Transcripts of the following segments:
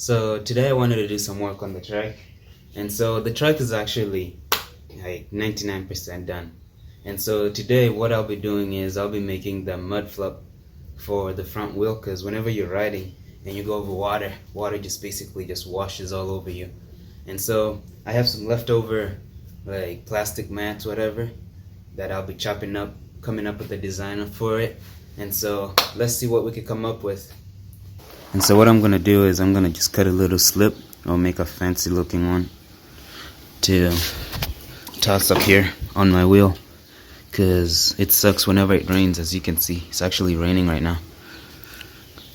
So today I wanted to do some work on the trike, and so the trike is actually like 99% done. And so today what I'll be doing is I'll be making the mud flap for the front wheel, because whenever you're riding and you go over water just basically just washes all over you. And so I have some leftover like plastic mats, whatever, that I'll be chopping up, coming up with a design for it. And so let's see what we can come up with. And so what I'm gonna do is I'm gonna just cut a little slip or make a fancy looking one to toss up here on my wheel, because it sucks whenever it rains. As you can see, it's actually raining right now,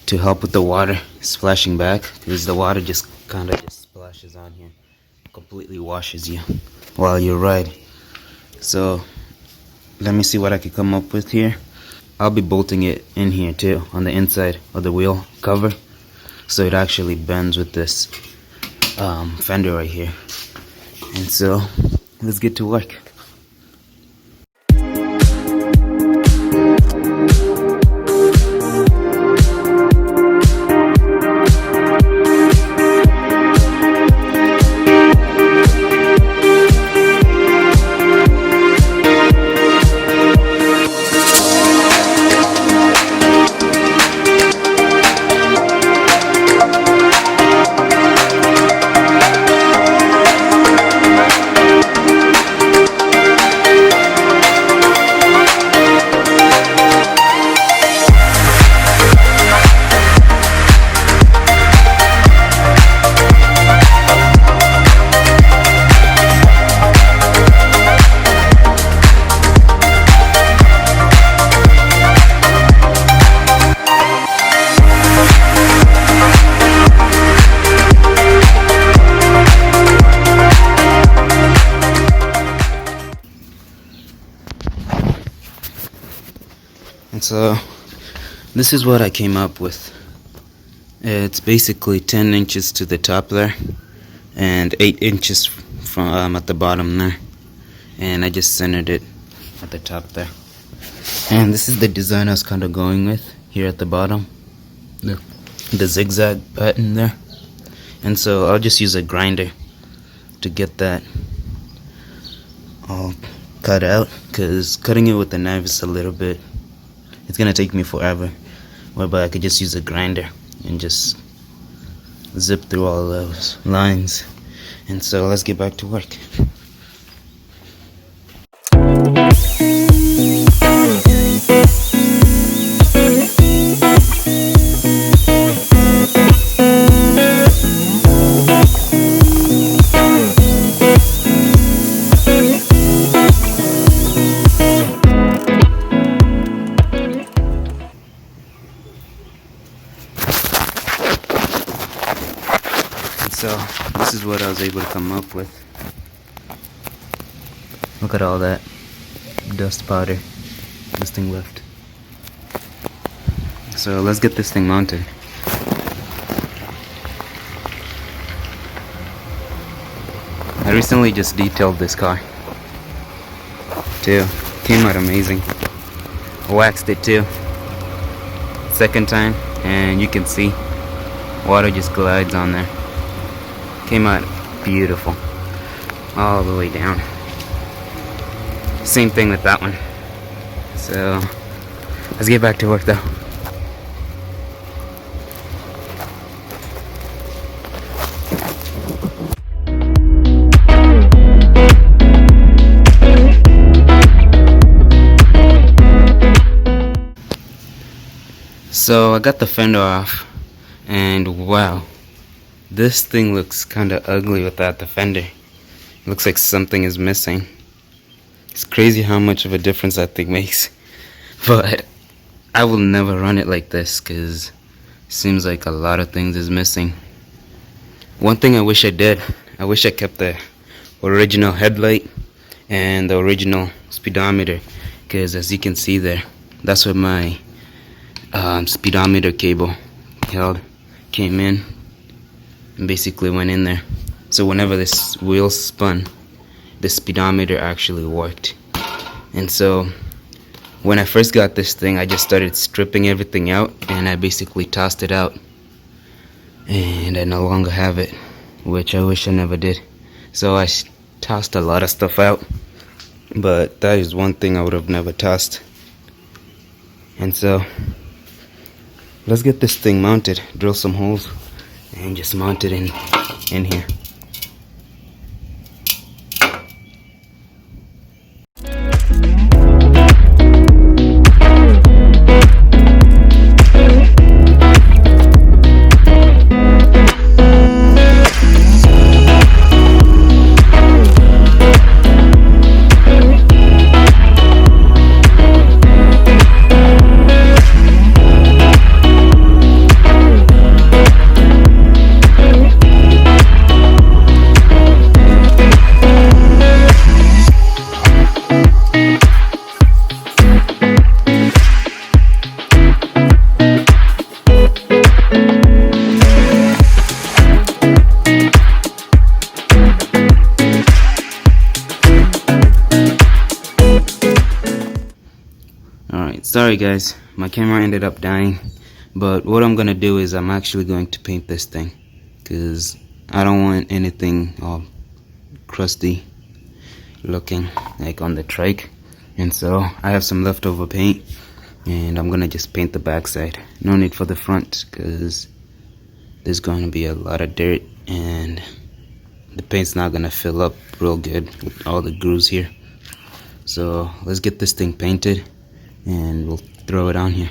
to help with the water splashing back, because the water just kind of just splashes on here, completely washes you while you ride. So let me see what I can come up with here. I'll be bolting it in here too, on the inside of the wheel cover, so it actually bends with this fender right here. And so let's get to work. And so this is what I came up with. It's basically 10 inches to the top there and 8 inches from at the bottom there, and I just centered it at the top there. And this is the design I was kind of going with here at the bottom, the zigzag pattern there. And so I'll just use a grinder to get that all cut out, because cutting it with the knife is a little bit, it's gonna take me forever, but I could just use a grinder and just zip through all those lines. And so let's get back to work. So this is what I was able to come up with. Look at all that dust powder this thing left. So let's get this thing mounted. I recently just detailed this car too. Came out amazing. Waxed it too. Second time, and you can see water just glides on there. Came out beautiful all the way down. Same thing with that one. So let's get back to work though. So I got the fender off, and wow, this thing looks kinda ugly without the fender. Looks like something is missing. It's crazy how much of a difference that thing makes. But I will never run it like this, because it seems like a lot of things is missing. One thing I wish I did, I wish I kept the original headlight and the original speedometer, because as you can see there, that's where my speedometer cable came in and basically went in there. So whenever this wheel spun, the speedometer actually worked. And so when I first got this thing, I just started stripping everything out, and I basically tossed it out and I no longer have it, which I wish I never did. So I tossed a lot of stuff out, but that is one thing I would have never tossed. And so let's get this thing mounted, drill some holes and just mount it in here. Sorry guys, my camera ended up dying, but what I'm gonna do is I'm actually going to paint this thing, because I don't want anything all crusty looking like on the Trike. And so I have some leftover paint and I'm gonna just paint the backside. No need for the front, because there's going to be a lot of dirt and the paint's not gonna fill up real good with all the grooves here. So let's get this thing painted and we'll throw it on here.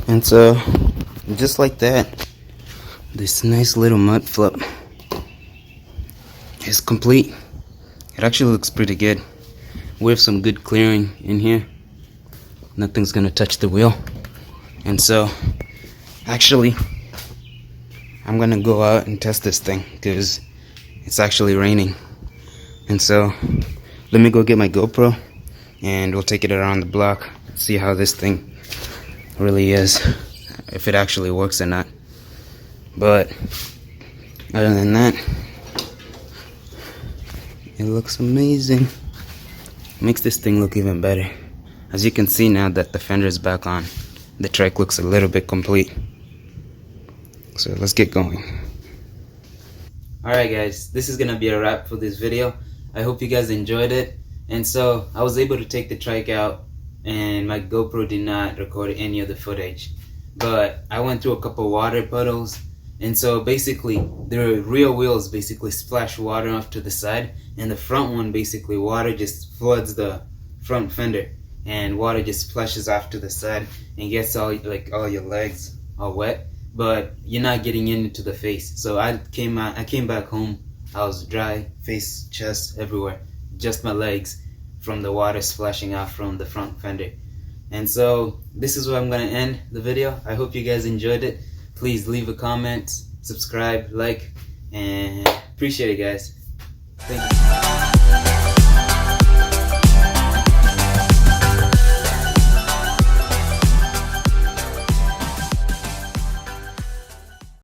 And so, just like that, this nice little mud flip is complete. It actually looks pretty good. We have some good clearing in here. Nothing's gonna touch the wheel. And so, actually, I'm gonna go out and test this thing because it's actually raining. And so, let me go get my GoPro and we'll take it around the block, see how this thing really is, if it actually works or not. But other than that, it looks amazing. Makes this thing look even better. As you can see now that the fender is back on, the Trike looks a little bit complete. So let's get going. Alright guys, this is gonna be a wrap for this video. I hope you guys enjoyed it. And so I was able to take the Trike out and my GoPro did not record any of the footage, but I went through a couple water puddles, and so basically the rear wheels basically splash water off to the side, and the front one basically water just floods the front fender and water just splashes off to the side and gets all your legs all wet, but you're not getting into the face. So I came back home, I was dry, face, chest, everywhere, just my legs, from the water splashing off from the front fender. And so this is where I'm gonna end the video. I hope you guys enjoyed it. Please leave a comment, subscribe, like, and appreciate it guys. Thank you.